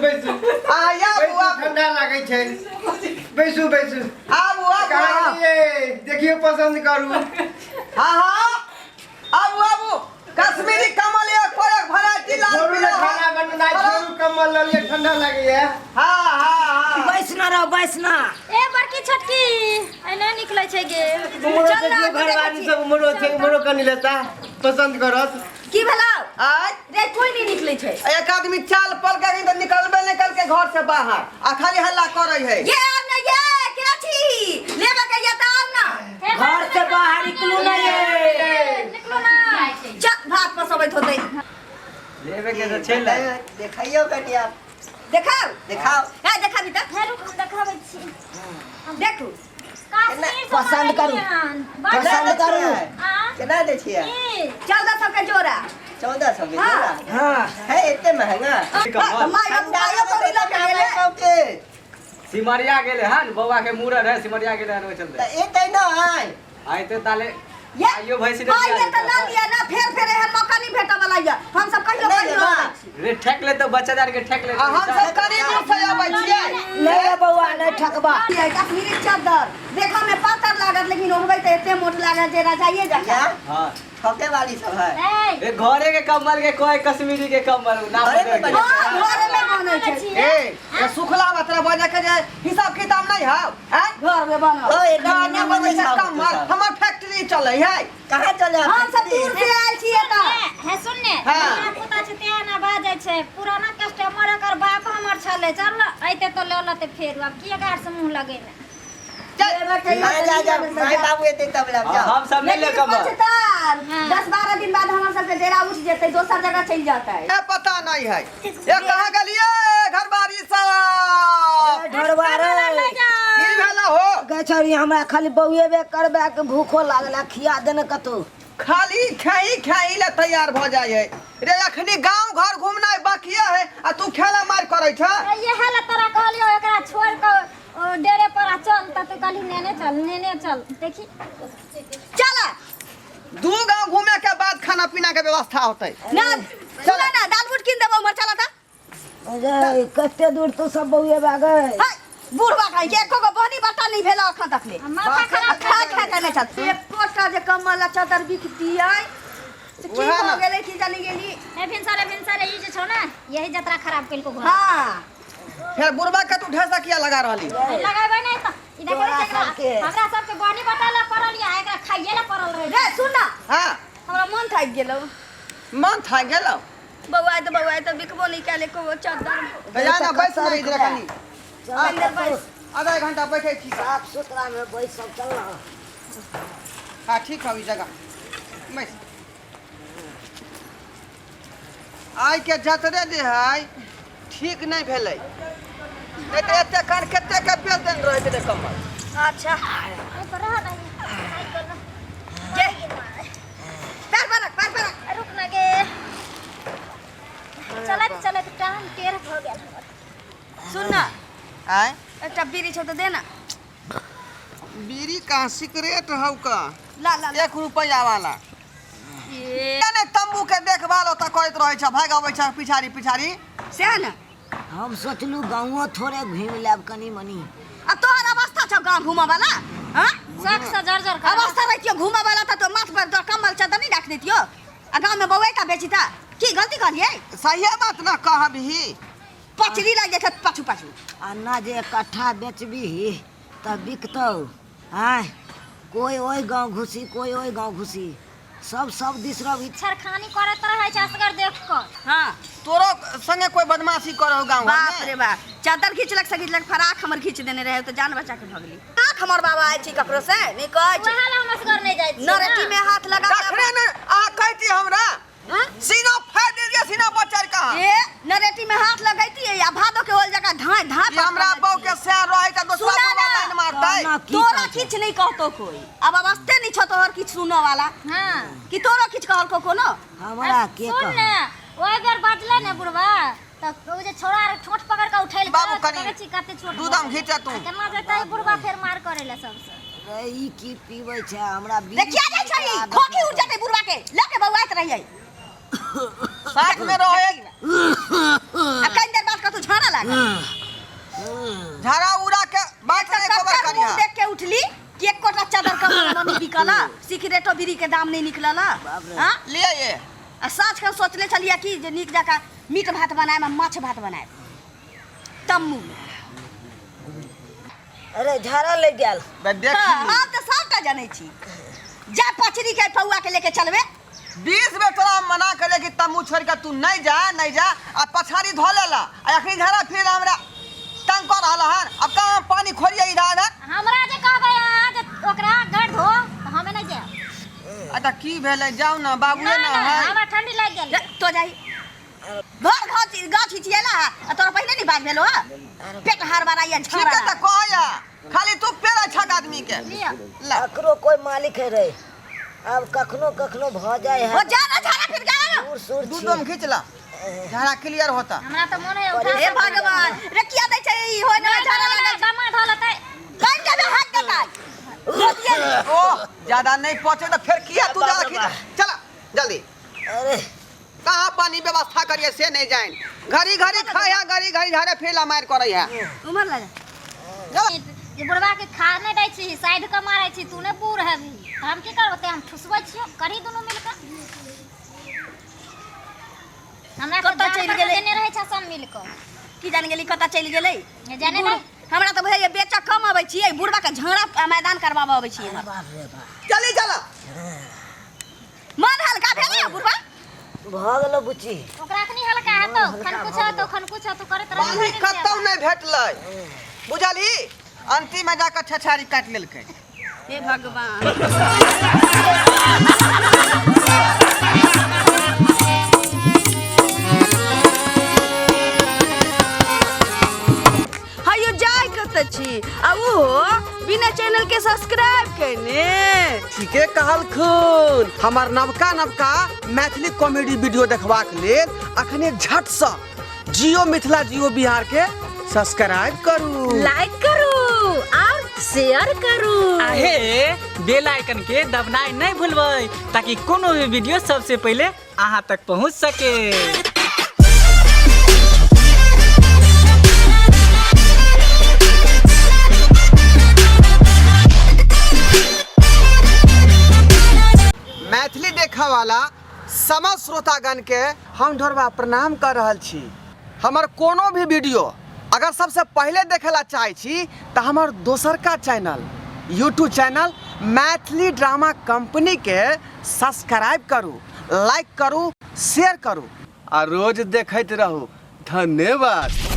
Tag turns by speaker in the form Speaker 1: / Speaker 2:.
Speaker 1: बैसू
Speaker 2: आया बुआ
Speaker 1: ठंडा लागे छै बैसू बैसू
Speaker 2: आ बुआ
Speaker 1: देखियो पसंद करू
Speaker 2: हां हां अब बाबू कश्मीरी कमल एक पर एक वैरायटी लाल पीला
Speaker 1: खाना बनना छोड़ू कमल ले ठंडा लगे है
Speaker 2: हां हां
Speaker 3: बैसना रहो बैसना
Speaker 4: ए बड़की छोटकी एने निकलै छै गे
Speaker 1: चल ना घरवाली सब मोरो कनी लेता पसंद करत
Speaker 4: की भेलौ
Speaker 2: आज
Speaker 4: रे कोई नहीं निकलै छै
Speaker 2: एक आदमी चाल पल के तो निकल के घर से बाहर आ खाली हल्ला करे है
Speaker 4: ये आब ना ये के छी लेबे के ये त आब ना
Speaker 3: घर से बाहर निकलू ना ये
Speaker 4: निकलो ना चल भात पसबैत होतै
Speaker 1: लेबे के तो छै
Speaker 2: देखियो कटिया
Speaker 4: देखाओ
Speaker 2: दिखाओ
Speaker 4: ए देखाबी त फेर देखाबै छी देखू
Speaker 3: पसंद करू पसंद करू
Speaker 2: केना दे छियै
Speaker 4: 1400 के जोड़ा
Speaker 2: 1400 के
Speaker 4: हाँ।
Speaker 2: जोड़ा
Speaker 3: हां
Speaker 2: है इतने महंगा
Speaker 4: माय बायो करी लगे
Speaker 5: सिमरिया गेले हन बौआ के मूरन है सिमरिया गेले हन ओइ चलते
Speaker 2: ए तै न आय
Speaker 5: आइते ताले
Speaker 4: ये
Speaker 5: आइयो भैंसी
Speaker 4: भाई ये त ना लिया ना फेर एहन मौका नहीं भेटा वाला ये हम सब कहियो कहियो
Speaker 5: रे ठेक ले तो बच्चादार के ठेक ले
Speaker 2: हम सब करीब से आबै छियै
Speaker 3: नहीं बउआ नहीं ठकबा
Speaker 4: ये कश्मीरी चादर देखो में पातर लागत लेकिन होबै त एते मोट लागत जे रजाइए जाके
Speaker 5: हां
Speaker 2: ठके वाली सब है
Speaker 5: ए घरे के कम्बल के कोई कश्मीरी के कम्बल ना
Speaker 2: घरे में बने
Speaker 4: घरे में बनै छै
Speaker 2: ए सुखला मतलब बजा के जे हिसाब किताब नहीं है हैं
Speaker 4: घर में बना
Speaker 2: ओए गाना बजे से कम हमर फैक्ट्री चले है कहां चले
Speaker 4: हम सब दूर से आयल छियै त
Speaker 6: है सुनने
Speaker 2: हाँ।
Speaker 6: हमरा पता छै ते ना बाजै छै पुराना कस्टमर एकर बाप हमर छले चल आइते तो ले लते फेर अब की गाड़ से मुंह लगेने
Speaker 2: जा माय बाबू एते तब लग जा
Speaker 5: हम सब ले ले कम्बल
Speaker 4: 10-12 दिन बाद हमर सब के डेरा उठ जेतै दोसर जगह चल जाता है
Speaker 2: पता नहीं है ये कहां गलिए घरबारी सब
Speaker 3: ढरवारे
Speaker 2: की भेला हो
Speaker 3: गछरी हमरा खाली बउएबे करबे के भूखो लागला खिया देने कतो
Speaker 2: खाली खाई ले तैयार भ जाय है रे अखनी गांव घर घूमना बाकी है आ तू खेला मार करे छ
Speaker 6: ये हला तोरा कहलियो एकरा छोड़ के डेरे पर चल त तू कहली नेने चल देखी
Speaker 4: चला
Speaker 2: दू गांव घूमे के बाद खाना पीना के व्यवस्था होतै
Speaker 4: ना चला ना दाल बूट किन देबो मर चला त
Speaker 3: अरे कते दूर तू सब बउएबे गए
Speaker 4: हाय बुढ़वा खाई के एको गो बनी बटा नहीं भेला अखन तक ले
Speaker 6: माथा खराब
Speaker 4: खा के नहीं चल एक पोस्टर जे कमल चादर बिकती है की
Speaker 2: वहे
Speaker 4: हो
Speaker 2: ना।
Speaker 4: गेलै की जानी गेली
Speaker 6: ए भिनसरे ई जे छौ ना यही जतरा खराब कइल को घर
Speaker 4: हां
Speaker 2: फिर बुढ़वा के तू ढेसा किया लगा रहली
Speaker 6: लगाबै नहीं त ई देखै
Speaker 3: तोरा
Speaker 6: छै
Speaker 3: सबके।
Speaker 6: हमरा सब के बनी बटाला पड़ल या एकरा खाइए ला पड़ल रहे
Speaker 4: रे सुन ना
Speaker 2: हां
Speaker 4: हमरा मन थाक गेलो
Speaker 2: मन था गेलो
Speaker 4: बउआ तो बिकबो नहीं केले को चादर
Speaker 2: जा ना बैठ ना इधर कनी
Speaker 4: अंदर बैठ
Speaker 2: आधा घंटा बैठे छी
Speaker 3: साफ सुथरा में बैठ सब चल रहा
Speaker 2: हां ठीक है ई जगह बैठ आई के जतरे दे है ठीक नहीं भेलै एते एते कर कते के बेल देन रहे रे कमल
Speaker 4: अच्छा
Speaker 6: ए पर रह नहीं
Speaker 4: जे पैर पर
Speaker 6: रुक ना गे चलत टाइम टेर हो गेल
Speaker 4: सुन ना
Speaker 2: आय
Speaker 4: एकटा बीड़ी छ त दे ना
Speaker 2: बीड़ी का सिगरेट हौ का
Speaker 4: ला ला
Speaker 2: 1 रुपया वाला
Speaker 4: ये
Speaker 2: ने तंबू के देखभाल ओता करत रहे छ भाग आबै छ पिछाड़ी
Speaker 4: से ना
Speaker 3: हम सोचलू गाँवो थोड़े घूम लेब कनी मनी
Speaker 4: अब तोहर अवस्था छ गांव घुमा वाला हां
Speaker 6: शक से जर्जर कर
Speaker 4: अवस्था रहियो घुमा वाला त तो माथ पर तो कमल चादर नहीं रख देतियो आ गांव में बउए का बेची था की गलती करिए
Speaker 2: सही बात ना कहबही
Speaker 4: पचरी लग जात पाछू
Speaker 3: अन्ना जे इकट्ठा बेचबी तब बिकतौ आय कोई ओई गाँव घुसी कोई ओई गाँव घुसी सब दिस रही
Speaker 6: छरखानी करत रहे छै असगर देख कर
Speaker 4: हां
Speaker 2: तोरो संगे कोई बदमाशी करौ गांव
Speaker 4: बाप रे बाप चादर खींचलक फराक हमर खींच देने रहे तो जान बचा के भगली आंख हमर बाबा आइ छी ककरो से नहीं कहै छी
Speaker 6: वहाला हम असगर नहीं जाय छी
Speaker 4: नरटी में हाथ लगा
Speaker 2: कखरे ने आ कहती हमरा सीना फाड़ दिया सीना बचार कहां
Speaker 4: ए नरटी में हाथ लगैती है या भादो के ओल जगह ढाई ढाई
Speaker 2: हमरा बौ के सैर रहे त दोसरा
Speaker 4: सुना ना।
Speaker 2: लाइन मारतै
Speaker 4: तोरा किछ नहीं कहतो कोई अब अवस्थे नहीं छ तोहर किछ सुनो वाला
Speaker 6: हां
Speaker 4: कि तोरा किछ कहल को कोनो
Speaker 3: हमरा के
Speaker 6: सुन
Speaker 3: कह
Speaker 6: ना ओए बेर बाजले ने बुढ़वा त ओ जे छोड़ा ठोठ पकड़ के उठैल
Speaker 2: बाबू कनी
Speaker 6: छी कते छोट
Speaker 2: दूधम घीचा तू
Speaker 6: केना जतै बुढ़वा फेर मार करेला सबसे
Speaker 3: रे ई की पीबै छै हमरा
Speaker 4: देखिया जाय छै खोखी उठ जाते बुढ़वा के लेके बउआइत रहियै
Speaker 2: साथ में रहे
Speaker 4: अब कई देर बाद कतौ झाड़ा ला
Speaker 2: झाड़ा उड़ा के बात नहीं खबर करिया
Speaker 4: देख के उठली कि एक कोटा चादर का मम्मी बिकला सिगरेटो बीड़ी के दाम नहीं निकलला हां
Speaker 2: ले ये
Speaker 4: आ साँझ के सोचले चलिए कि जे नीक जका मीट भात बनाए में माछ भात बनाए तम्मू
Speaker 3: अरे झाड़ा ले गेल
Speaker 2: देख
Speaker 4: हम तो सबटा जानै छी जा पचरी के पौआ के लेके चलबे
Speaker 2: 20 बेर तोरा मना करे कि तम्बू छोड़ के तू नहीं जा आ पछाड़ी धो लेला आ अखनी झाड़ा फिर हमरा तंग कर रहला हन अब कहां पानी खोरिए इधर
Speaker 6: हमरा जे कहबै आज ओकरा गड़ धो त हमे नहीं जाए
Speaker 2: अच्छा की भेलै जाऊ ना बाबूए ना है
Speaker 6: हमरा ठंडी लाग गेल
Speaker 4: तो जाई घर गाछ हिचिएला आ तोरा पहिले नहीं बाज भेलो पेट हार बाराइया
Speaker 2: ठीक
Speaker 4: छाड़ा
Speaker 2: है त कहया खाली तू पेरा छक आदमी के ला
Speaker 3: ककरो कोई मालिक है रे अब कखनो कखनो भ जाए
Speaker 4: ओ
Speaker 3: है
Speaker 4: जा ना झाड़ा फिर जा ना
Speaker 3: दूर सूर
Speaker 2: दूध दम खींच ला झाड़ा क्लियर होता
Speaker 6: हमरा त मन है उठा
Speaker 4: हे भगवान रे किया दै छै ई हो ना झाड़ा लगा
Speaker 6: दमा धलतै
Speaker 4: कहीं के हाथ के काट
Speaker 2: ओ ज्यादा नहीं पहुंचे तो फिर किया तू ज्यादा खींच चला जल्दी
Speaker 3: अरे
Speaker 2: कहां पानी व्यवस्था करिए से नहीं जाए घड़ी घड़ी खाया घड़ी घड़ी झाड़े फेला मार करे है
Speaker 4: उमर लगा
Speaker 6: जे बुढ़वा के खा नहीं दै छी साइड के मारै छी तू ने बूढ़ है हम की करबते हम ठुसबै छियो करी दुनु मिलके हमरा
Speaker 4: कतऽ चलि गेलै?
Speaker 6: देने रहे छ सब मिलके
Speaker 4: की जान गेली कतऽ चलि गेलै
Speaker 6: जाने नहीं
Speaker 4: हमरा तो भैया बेचा कम आबै छियै बुढ़वा के झगड़ा मैदान करबाबा आबै छियै
Speaker 3: बाप रे बाप
Speaker 2: चली चला
Speaker 4: मन हल्का भेलै बुढ़वा
Speaker 3: भ गेलो बुच्ची
Speaker 6: ओकरा कनी हल्का है तो खन कुछ तो करत
Speaker 2: पानी
Speaker 6: रहे
Speaker 2: कतौ नहीं भेटलै बुझली अंतिम में जाकर छछारी काट लेलकै
Speaker 4: हे भगवान हायो जाय कतऽ छी आ ओहो बिना चैनल के सब्सक्राइब कइने
Speaker 2: ठीके कहलखुन हमार नवका मैथिली कॉमेडी वीडियो देखबाक लेल अखने झट से जियो मिथिला जियो बिहार के सब्सक्राइब करू
Speaker 6: लाइक करू और शेयर करू
Speaker 5: आहे बेल आइकन के दबनाई नहीं भूलबै ताकि कोनो भी वीडियो सबसे पहले अहाँ तक पहुंच सके।
Speaker 2: मैथिली देखा वाला समस्त श्रोतागण के हम ढोरबा प्रणाम कर रहल छी। हमर कोनो भी वीडियो अगर सबसे पहले देखेला चाहे छी तो हमार दोसर का channel YouTube channel Maithili drama company के सब्सक्राइब करू, लाइक करू, शेयर करू और रोज देखते रहू। धन्यवाद।